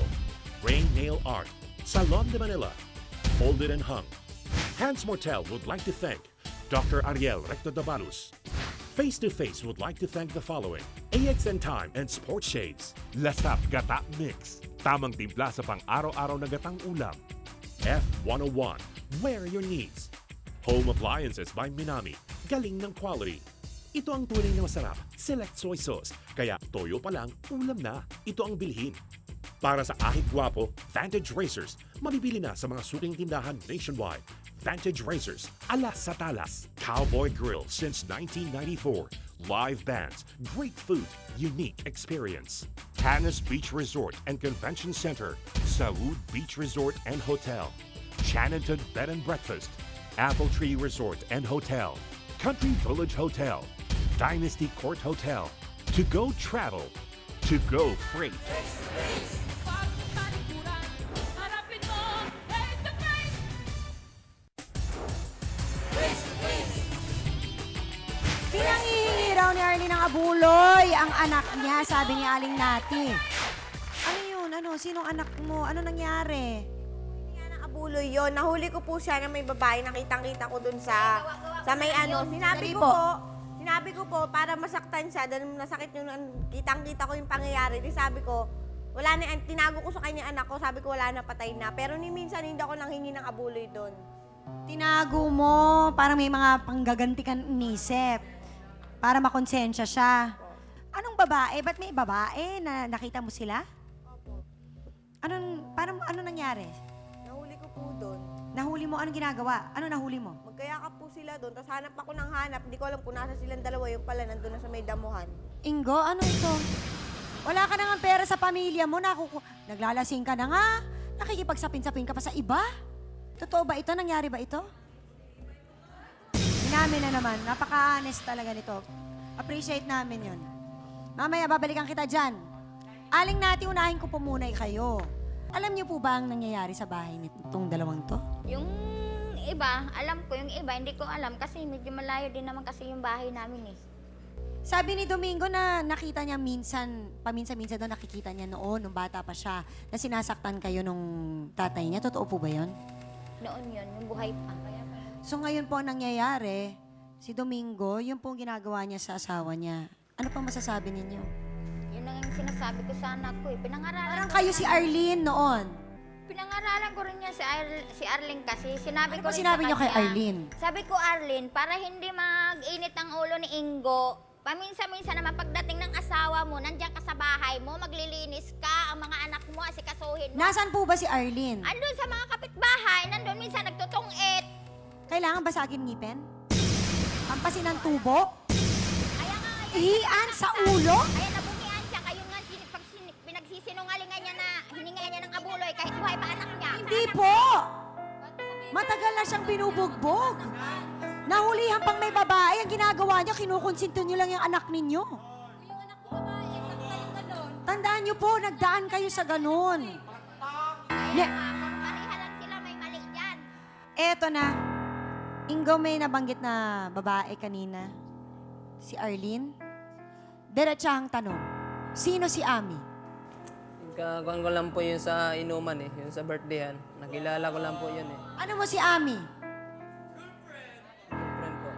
Rain Nail Art, Salon de Manila, Folded and Hung. Hans Mortel would like to thank Dr. Ariel Recto Dabalus. Face to Face would like to thank the following: AXN Time and Sports Shades, Lasap Gata Mix, tamang timpla sa pang-araw-araw na gatang ulam. F101, wear your needs. Home Appliances by Minami, galing ng quality. Ito ang tunay na masarap, select soy sauce. Kaya toyo pa lang, ulam na. Ito ang bilhin. Para sa ahig gwapo, Vantage Racers. Mabibili na sa mga suking tindahan nationwide. Vantage Racers, alas sa talas. Cowboy Grill since 1994. Live bands, great food, unique experience. Canas Beach Resort and Convention Center. Saud Beach Resort and Hotel. Chanenton Bed and Breakfast. Apple Tree Resort and Hotel. Country Village Hotel. Dynasty Court Hotel. To Go Travel. To Go Freight. Pagtalikuran, harapin mo, face to face. Pinanghihingi raw ni Arlene ng abuloy ang anak niya, sabi ni Aling Nati. Ano yun? Ano? Sinong anak mo? Ano nangyari? Yan ang abuloy yon. Nahuli ko po siya na may babae. Nakitang-kita ko dun sa may ano. Sinabi ko po, para masaktan siya, dahil nasakit yung kitang-kita ko yung pangyayari. Di sabi ko, wala na, tinago ko sa kanya anak ko, sabi ko wala na, patay na. Pero ni minsan hindi ako nanghingi ng abuloy doon. Tinago mo, parang may mga panggaganti kang inisip. Para makonsensya siya. Anong babae? Ba't may babae na nakita mo sila? Ano nangyari? Nahuli ko po doon. Nahuli mo, anong ginagawa? Ano nahuli mo? Magkayakap po sila doon, tapos hanap ako ng hanap. Hindi ko alam kung nasa silang dalawa, yung pala nandun na sa may damuhan. Ingo, ano ito? Wala ka na nga pera sa pamilya mo, naglalasing ka na nga, nakikipagsapin-sapin ka pa sa iba. Totoo ba ito? Nangyari ba ito? Inamin na naman, napaka-honest talaga nito. Appreciate namin yon. Mamaya, babalikan kita dyan. Aling nati, unahin ko po muna kayo. Alam niyo po ba ang nangyayari sa bahay nitong dalawang to? Yung iba, alam ko. Yung iba, hindi ko alam kasi medyo malayo din naman kasi yung bahay namin eh. Sabi ni Domingo na nakita niya paminsan-minsan daw nakikita niya noon, nung bata pa siya, na sinasaktan kayo nung tatay niya. Totoo po ba yun? Noon yun, yung buhay pa. So ngayon po ang nangyayari, si Domingo, yun po ang ginagawa niya sa asawa niya. Ano pang masasabi ninyo? Yun ang sinasabi ko sa anak ko eh. Pinangaralan Parang ko kayo rin si yan. Arlene noon. Pinangaralan ko rin niya si Arlene kasi. Sinabi Ano ko ba rin sinabi sa niyo kay kanya, Arlene? Sabi ko, Arlene, para hindi mag-init ang ulo ni Ingo, paminsan-minsan naman pagdating ng asawa mo, nandiyan ka sa bahay mo, maglilinis ka, ang mga anak mo, asikasuhin mo. Nasaan po ba si Arlene? Andun sa mga kapitbahay, nandun minsan nagtutungit. Kailangan basagin ngipin? Hampasin ng tubo? Kaya nga ngayon, Ihian sa ulo? Kaya nabumian siya, kayo nga pinagsisinungalingan niya na hininga niya ng abuloy kahit buhay pa anak niya. Hindi po! Matagal na siyang binubugbog. Nahulihan pang may babae, ang ginagawa niya, kinukonsinto niyo lang yung anak ninyo. Yung anak ko babae, sakta yung ganon. Tandaan niyo po, nagdaan kayo sa ganun. Pareha lang sila, may mali dyan. Eto na. Ingo, may nabanggit na babae kanina. Si Arlene. Diretsahang tanong. Sino si Ami? Kakuan ko lang po yun sa inuman eh, yun sa birthdayhan. Nakilala ko lang po yun eh. Ano mo si Ami? Girlfriend po.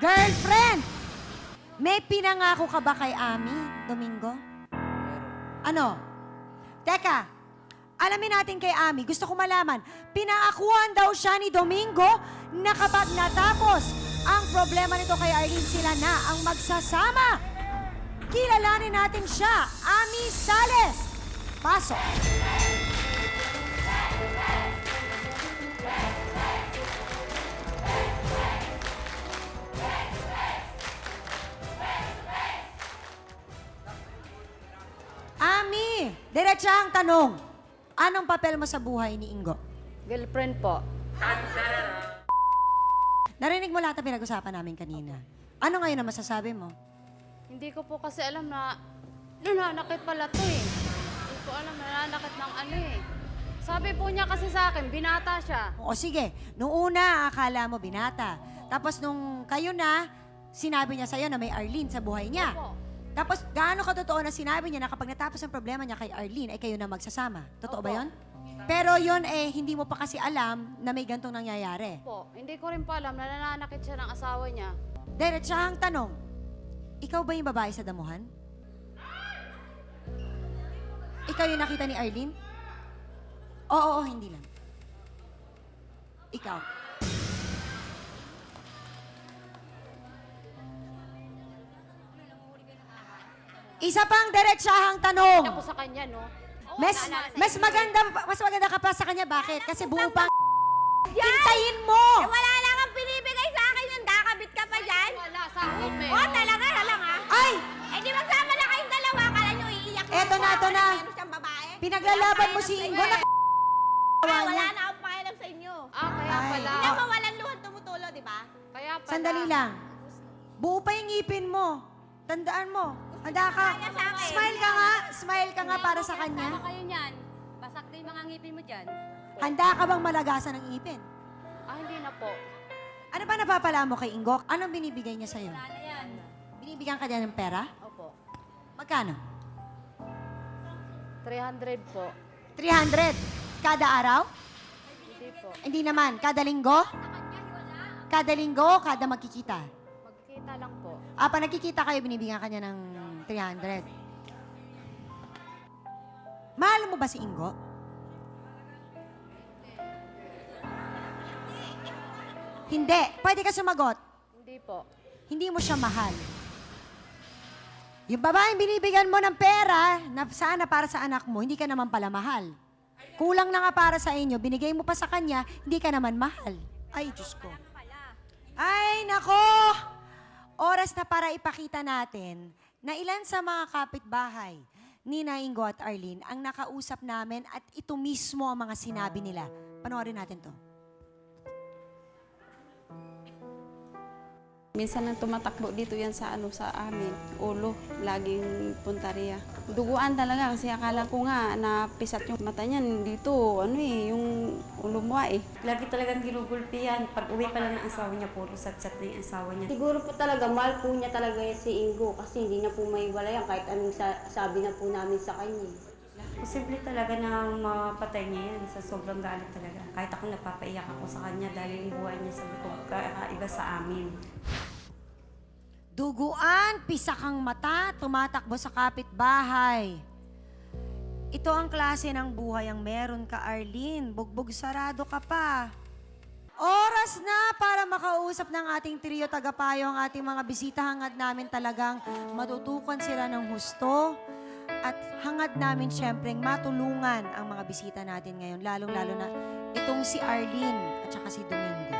Girlfriend! May pinangako ka ba kay Ami, Domingo? Meron. Ano? Teka, alamin natin kay Ami. Gusto ko malaman, pinaakuan daw siya ni Domingo na kapag natapos ang problema nito kay Arlene, sila na ang magsasama. Kilalanin natin siya, Ami Sales. Pasok. Ami, diretsahang tanong. Anong papel mo sa buhay ni Ingo? Girlfriend po. Narinig mo lahat ang pinag-usapan namin kanina. Ano ngayon ang masasabi mo? Hindi ko po kasi alam na nananakit pala to eh. Hindi ko alam nananakit ng ano eh. Sabi po niya kasi sa akin, binata siya. O sige, nung una, akala mo binata. Tapos nung kayo na, sinabi niya sa'yo na may Arlene sa buhay niya. Opo. Tapos gaano katotoo na sinabi niya na kapag natapos ang problema niya kay Arlene, ay kayo na magsasama. Totoo ba Opo. yon? Pero yon hindi mo pa kasi alam na may gantong nangyayari. Po, hindi ko rin pa alam na nananakit siya ng asawa niya. Diretsahang tanong, ikaw ba yung babae sa damuhan? Ikaw yung nakita ni Arlene? Oo, hindi lang. Ikaw. Isa pang diretsahang tanong. Ako sa kanya, no? Oo, Mas maganda ka pa sa kanya. Bakit? Kasi buo pang hintayin mo. Eh, wala lang ang pinibigay sa akin yung dakabit ka pa dyan. Wala, sa akin, Oh, talaga, halang ha? Ay! Eh, di magsama na kayong dalawa. Kala nyo iiyak Eto na, eto na. Meron siyang babae. Pinaglalaban mo si Ingo na Wala na akong pakialam sa inyo. Ah, kaya Ay. pala. Hindi mo walang luhan tumutulo, di ba? Kaya pala. Sandali lang. Buo pa yung ngipin mo. Tandaan mo. Handa ka. Smile ka nga. Smile ka nga para sa Sama kanya. kayo niyan. Basak na yung mga ngipin mo dyan. Handa ka bang malagasan ng ngipin? Ah, hindi na po. Ano ba napapala mo kay Ingo? Anong binibigay niya sa'yo? Wala na yan. Binibigyan ka niya ng pera? Opo. Magkano? 300 po. 300. Kada araw? Hindi po. Hindi naman. Kada linggo? Kada linggo, kada magkikita? Magkita lang po. Pa nagkikita kayo, binibigyan ka niya ng 300. Mahal mo ba si Ingo? Hindi. Pwede ka sumagot. Hindi po. Hindi mo siya mahal. Yung babaeng binibigyan mo ng pera na sana para sa anak mo, hindi ka naman pala mahal. Kulang na nga para sa inyo, binigay mo pa sa kanya, hindi ka naman mahal. Ay, Diyos ko. Ay, nako! Oras na para ipakita natin na ilan sa mga kapitbahay ni Ingo at Arlene ang nakausap namin at ito mismo ang mga sinabi nila. Panoorin natin to. Minsan nang tumatakbo dito yan sa sa amin, ulo, laging puntarya. Duguan talaga kasi akala ko nga napisat yung mata niyan dito, yung ulo mo Lagi talagang ginugulpi yan. Pag uwi pa lang ng asawa niya, puro satsat na yung asawa niya. Siguro po talaga, mahal po niya talaga si Ingo kasi hindi na po maiwalayan kahit anong sabi na po namin sa kanya. Posible talaga na mapatay niya yan sa sobrang galit talaga. Kahit ako napapaiyak ako sa kanya dahil yung buhay niya sabi ko kakaiba sa amin. Duguan, pisakang mata, tumatakbo sa kapitbahay. Ito ang klase ng buhay ang meron ka, Arlene. Bugbog sarado ka pa. Oras na para makausap ng ating trio tagapayo ang ating mga bisita. Hangad namin talagang matutukan sila ng husto. At hangad namin siyempre matulungan ang mga bisita natin ngayon. Lalong-lalo na itong si Arlene at saka si Domingo.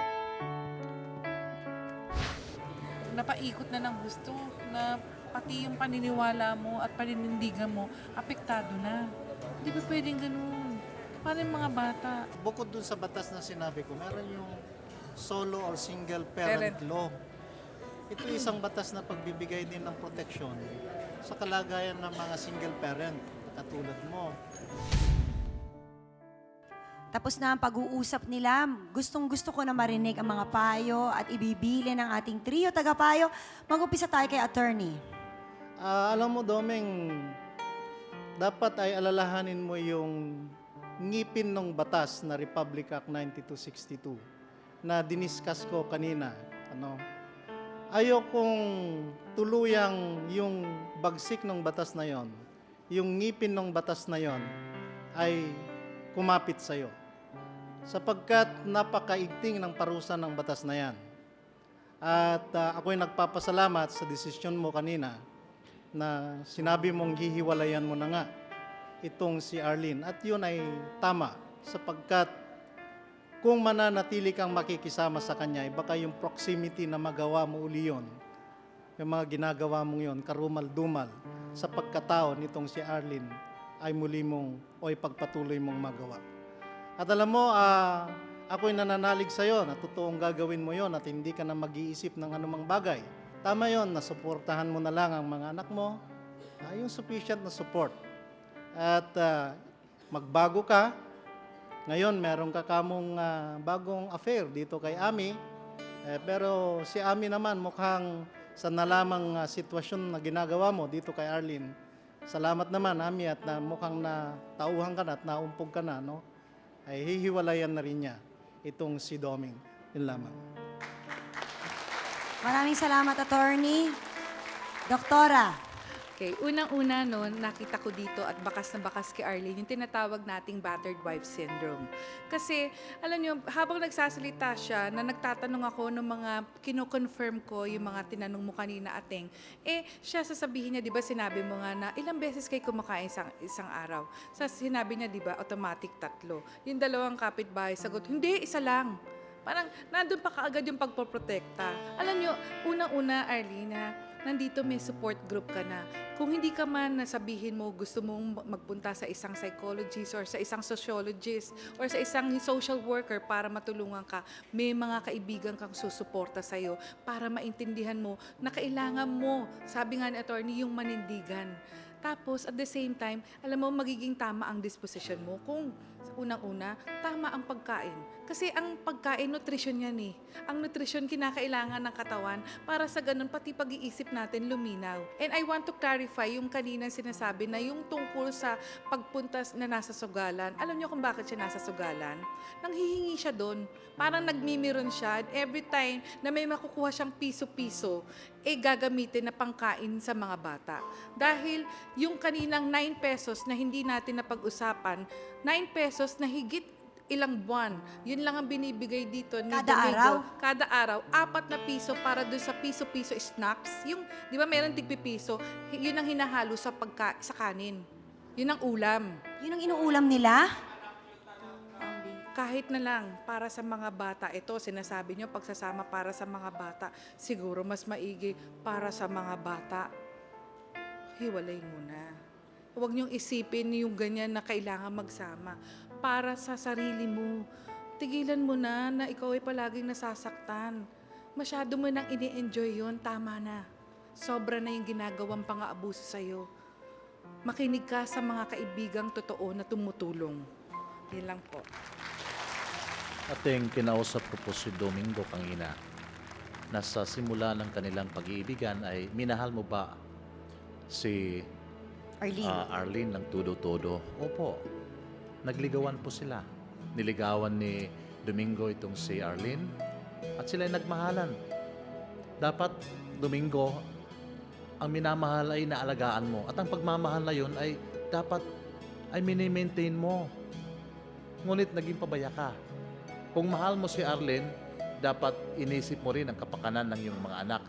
Napaikot na ng gusto na pati yung paniniwala mo at paninindigan mo, apektado na. Hindi ba pwedeng ganun? Paano yung mga bata? Bukod dun sa batas na sinabi ko, meron yung solo or single parent law. Ito isang batas na pagbibigay din ng proteksyon sa kalagayan ng mga single parent, katulad mo. Tapos na ang pag-uusap nila. Gustong-gusto ko na marinig ang mga payo at ibibili ng ating trio tagapayo. Mag-upisa tayo kay attorney. Alam mo, Domeng, dapat ay alalahanin mo yung ngipin ng batas na Republic Act 9262 na diniscuss ko kanina. Ayokong tuluyang yung bagsik ng batas na yon, yung ngipin ng batas na yon ay kumapit sa'yo. Sapagkat napakaigting ng parusa ng batas na yan. At ako'y nagpapasalamat sa desisyon mo kanina na sinabi mong hihiwalayan mo na nga itong si Arlene. At yun ay tama sapagkat kung mananatili kang makikisama sa kanya, baka yung proximity na magawa mo uli yun, yung mga ginagawa mong yun, karumal-dumal sa pagkatao nitong si Arlene ay muli mong o ipagpatuloy mong magawa. At alam mo, ako'y nananalig sa iyo na totoong gagawin mo yon at hindi ka na mag-iisip ng anumang bagay. Tama yon, nasuportahan mo na lang ang mga anak mo, yung sufficient na support. At magbago ka. Ngayon, meron ka kamong bagong affair dito kay Ami. Pero si Ami naman mukhang sa nalamang sitwasyon na ginagawa mo dito kay Arlene. Salamat naman, Ami, at mukhang natauhan ka na at naumpog ka na, no? Ay hihiwalayan na rin niya itong si Doming. Yun lamang. Maraming salamat, attorney. Doktora. Okay, unang-una nakita ko dito at bakas na bakas kay Arlene, yung tinatawag nating battered wife syndrome. Kasi, alam niyo, habang nagsasalita siya, na nagtatanong ako ng mga, kino-confirm ko yung mga tinanong mo kanina, Ateng, siya sasabihin niya, di ba, sinabi mo nga na, ilang beses kayo kumakain isang araw? Sinabi niya, di ba, automatic 3. Yung dalawang kapitbahay, sagot, hindi, 1 lang. Parang, nandun pa kaagad yung pagpoprotekta. Alam niyo, unang-una, Arlene, nandito may support group ka na. Kung hindi ka man nasabihin mo gusto mong magpunta sa isang psychologist or sa isang sociologist or sa isang social worker para matulungan ka, may mga kaibigan kang susuporta sa'yo para maintindihan mo na kailangan mo, sabi nga ni attorney, yung manindigan. Tapos, at the same time, alam mo, magiging tama ang disposition mo kung unang-una, tama ang pagkain. Kasi ang pagkain, nutrisyon yan eh. Ang nutrisyon kinakailangan ng katawan para sa ganun pati pag-iisip natin luminaw. And I want to clarify yung kaninang sinasabi na yung tungkol sa pagpunta na nasa sugalan. Alam niyo kung bakit siya nasa sugalan? Nanghihingi siya doon. Parang nagmimiron siya. Every time na may makukuha siyang piso-piso, gagamitin na pangkain sa mga bata. Dahil yung kaninang 9 pesos na hindi natin napag-usapan, 9 pesos na higit ilang buwan. Yun lang ang binibigay dito ni Kada Domingo. araw? Kada araw. 4 na piso para doon sa piso-piso snacks. Yung, di ba meron tig-piso, yun ang hinahalo sa kanin. Yun ang ulam. Yun ang inuulam nila? kahit na lang para sa mga bata. Ito, sinasabi nyo, pagsasama para sa mga bata. Siguro mas maigi para sa mga bata. Hiwalay mo na. Huwag niyong isipin yung ganyan na kailangan magsama. Para sa sarili mo. Tigilan mo na ikaw ay palaging nasasaktan. Masyado mo nang ini-enjoy yun, tama na. Sobra na yung ginagawang pang-aabuso sa'yo. Makinig ka sa mga kaibigang totoo na tumutulong. Yan lang po. Ating kinausap ko po si Domingo kanina. Nasa simula ng kanilang pag-iibigan ay minahal mo ba si Arlene ng todo-todo? Opo. Nagligawan po sila. Niligawan ni Domingo itong si Arlene at sila ay nagmahalan. Dapat, Domingo, ang minamahal ay naalagaan mo. At ang pagmamahal na yun ay dapat ay mini-maintain mo. Ngunit naging pabaya ka. Kung mahal mo si Arlene, dapat inisip mo rin ang kapakanan ng iyong mga anak.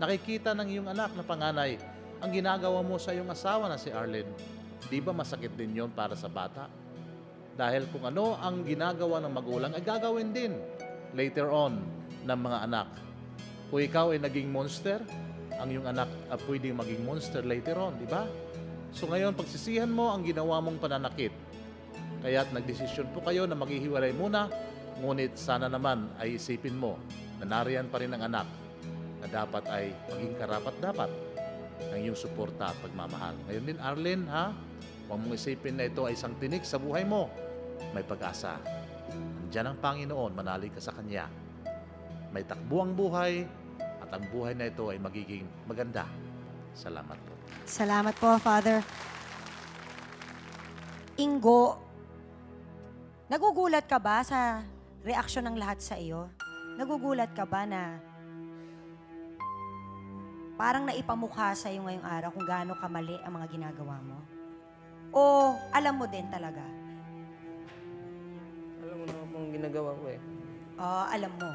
Nakikita ng iyong anak na panganay ang ginagawa mo sa iyong asawa na si Arlene. Di ba masakit din yon para sa bata? Dahil kung ano ang ginagawa ng magulang ay gagawin din later on ng mga anak. Kung ikaw ay naging monster, ang iyong anak pwedeng maging monster later on, di ba? So ngayon, pagsisihan mo ang ginawa mong pananakit. Kaya't nagdesisyon po kayo na maghihiwalay muna, ngunit sana naman ay isipin mo na nariyan pa rin ang anak na dapat ay maging karapat-dapat ng iyong suporta at pagmamahal. Ngayon din, Arlene, ha? Huwag mong isipin na ito ay isang tinik sa buhay mo. May pag-asa. Nandiyan ang Panginoon, manalig ka sa Kanya. May takbo ang buhay, at ang buhay na ito ay magiging maganda. Salamat po. Salamat po, Father. Ingo, nagugulat ka ba sa reaksyon ng lahat sa iyo? Nagugulat ka ba na parang naipamukha sa iyo ngayong araw kung gaano kamali ang mga ginagawa mo? O alam mo din talaga? Alam mo naman kung ginagawa ko eh. Alam mo.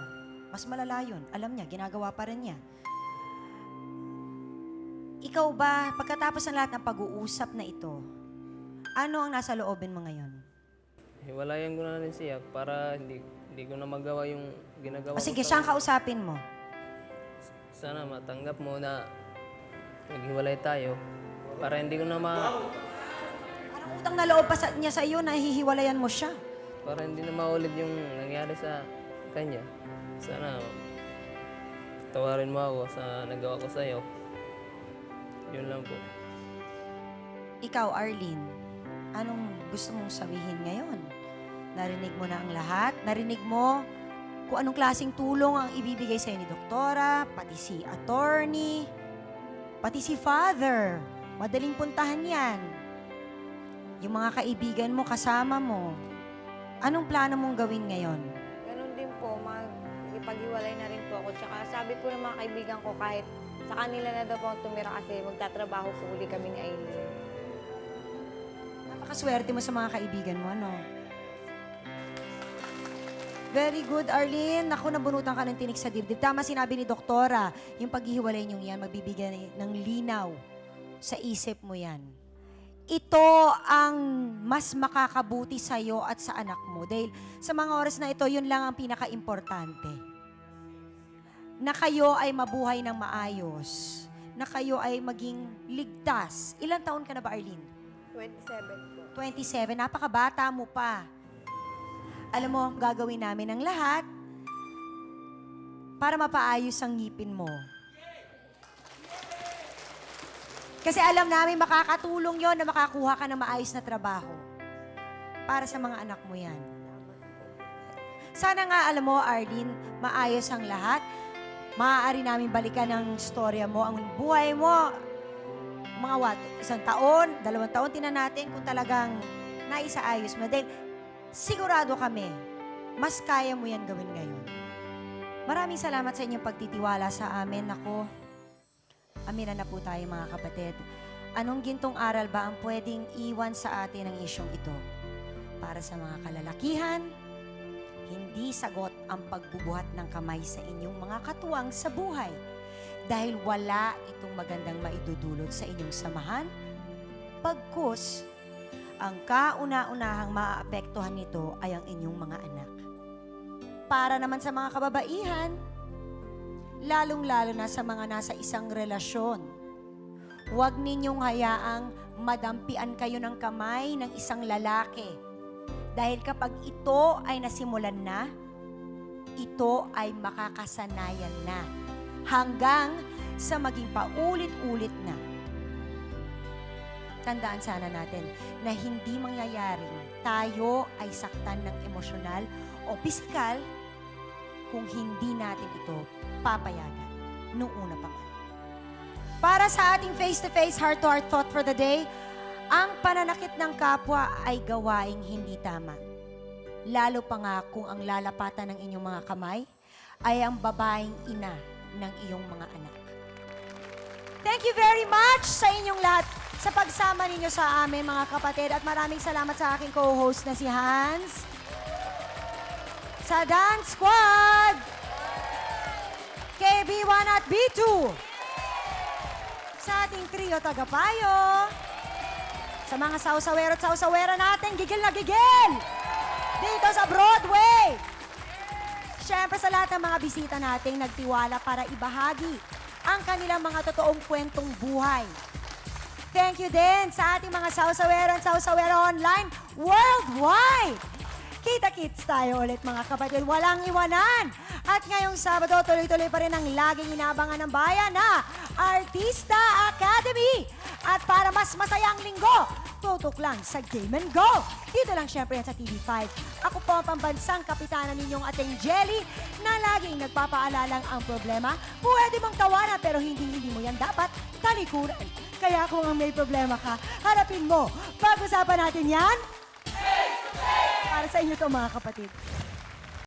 Mas malala yun. Alam niya, ginagawa pa rin niya. Ikaw ba, pagkatapos ng lahat ng pag-uusap na ito, ano ang nasa loobin mo ngayon? Hiwalayan ko na rin siya para hindi ko na magawa yung ginagawa Sige, ko. siyang kausapin mo. Sana matanggap mo na maghiwalay tayo para hindi ko na Parang utang na loob pa niya sa iyo na hihiwalayan mo siya. para hindi na maulit yung nangyari sa kanya. Sana tawarin mo ako sa nagawa ko sa'yo. Yun lang po. Ikaw, Arlene, anong gusto mong sabihin ngayon? Narinig mo na ang lahat? Narinig mo kung anong klaseng tulong ang ibibigay sa'yo ni Doktora, pati si attorney, pati si Father. Madaling puntahan yan. Yung mga kaibigan mo, kasama mo. Anong plano mong gawin ngayon? Ganun din po, magpaghiwalay na rin po ako. Tsaka sabi po ng mga kaibigan ko, kahit sa kanila na daw po akong tumira kasi magtatrabaho po uli kami ni Aileen. Napakaswerte mo sa mga kaibigan mo, ano? Very good, Arlene. Naku, nabunutan ka ng tinik sa dibdib. Tama sinabi ni Doktora, yung paghihiwalay niyong yan, magbibigyan ng linaw sa isip mo yan. Ito ang mas makakabuti sa'yo at sa anak mo. Dahil sa mga oras na ito, yun lang ang pinaka-importante. Na kayo ay mabuhay ng maayos. Na kayo ay maging ligtas. Ilang taon ka na ba, Arlene? 27 po. 27. Napakabata mo pa. Alam mo, gagawin namin ang lahat para mapaayos ang ngipin mo. Kasi alam namin makakatulong yon na makakuha ka ng maayos na trabaho. Para sa mga anak mo yan. Sana nga, alam mo, Arlene, maayos ang lahat. Maaari namin balikan ang storya mo, ang buhay mo. Mga 1 taon, 2 taon, tinan natin kung talagang naisaayos mo. Dahil sigurado kami, mas kaya mo yan gawin ngayon. Maraming salamat sa inyong pagtitiwala sa amin. Ako, aminan na po tayo mga kapatid. Anong gintong aral ba ang pwedeng iwan sa atin ng isyong ito? Para sa mga kalalakihan, hindi sagot ang pagbubuhat ng kamay sa inyong mga katuwang sa buhay. Dahil wala itong magandang maidudulot sa inyong samahan. Pagkus, ang kauna-unahang maaapektuhan nito ay ang inyong mga anak. Para naman sa mga kababaihan, lalong-lalo na sa mga nasa isang relasyon, huwag ninyong hayaang madampian kayo ng kamay ng isang lalaki. Dahil kapag ito ay nasimulan na, ito ay makakasanayan na hanggang sa maging paulit-ulit na. Tandaan sana natin na hindi mangyayaring tayo ay saktan ng emosyonal o pisikal kung hindi natin ito papayagan nung una pa man. Para sa ating face-to-face, heart-to-heart thought for the day, ang pananakit ng kapwa ay gawaing hindi tama. Lalo pa nga kung ang lalapatan ng inyong mga kamay ay ang babaeng ina ng iyong mga anak. Thank you very much sa inyong lahat sa pagsama ninyo sa amin, mga kapatid. At maraming salamat sa aking co-host na si Hans. Sa Dance Squad, KB1 at B2. Sa ating trio tagapayo. Sa mga sausawero at sausawera natin, gigil na gigil! Dito sa Broadway! Siyempre sa lahat ng mga bisita nating nagtiwala para ibahagi ang kanilang mga totoong kwentong buhay. Thank you din sa ating mga sausawero at sausawera online worldwide! Kita-kits tayo ulit mga kapatid, walang iwanan! At ngayong Sabado, tuloy-tuloy pa rin ang laging inaabangan ng bayan na Artista Academy. At para mas masayang linggo, tutok lang sa Game and Go. Dito lang syempre yan sa TV5. Ako po ang pambansang kapitana ninyong Ating Jelly na laging nagpapaalalang ang problema. Pwede mong tawanan pero hindi mo yan dapat talikuran. Kaya kung may problema ka, harapin mo. Pag-usapan natin yan, para sa inyo to mga kapatid.